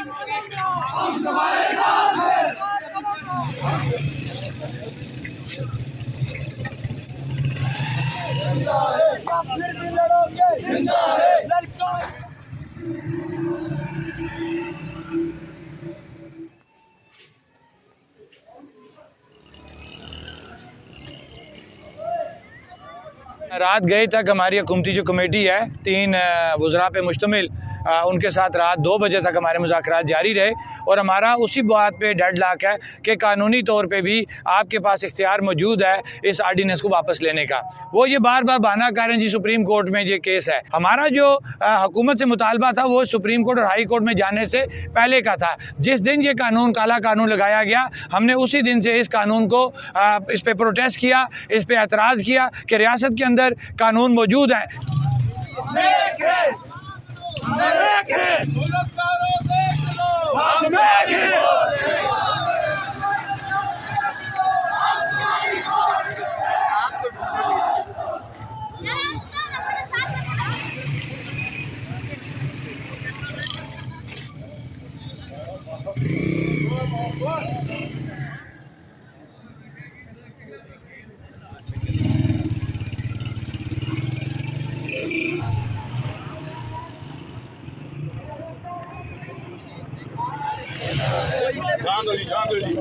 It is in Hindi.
हम तुम्हारे साथ हैं। जिंदा है, फिर भी लड़ोगे, जिंदा है, लड़का। रात गए तक हमारी हुकूमती जो कमेटी है 3 वज़रा पे मुश्तमिल, उनके साथ रात 2 बजे तक हमारे मुज़ाकरात जारी रहे और हमारा उसी बात पे डेडलॉक है कि कानूनी तौर पे भी आपके पास इख्तियार मौजूद है इस आर्डीनेंस को वापस लेने का। वो ये बार बार बहाना कर रहे हैं जी सुप्रीम कोर्ट में ये केस है। हमारा जो हुकूमत से मुतालबा था वो सुप्रीम कोर्ट और हाई कोर्ट में जाने से पहले का था। जिस दिन ये कानून काला कानून लगाया गया, हमने उसी दिन से इस कानून को इस पर प्रोटेस्ट किया, इस पर एतराज़ किया कि रियासत के अंदर कानून मौजूद है। जान दो जी।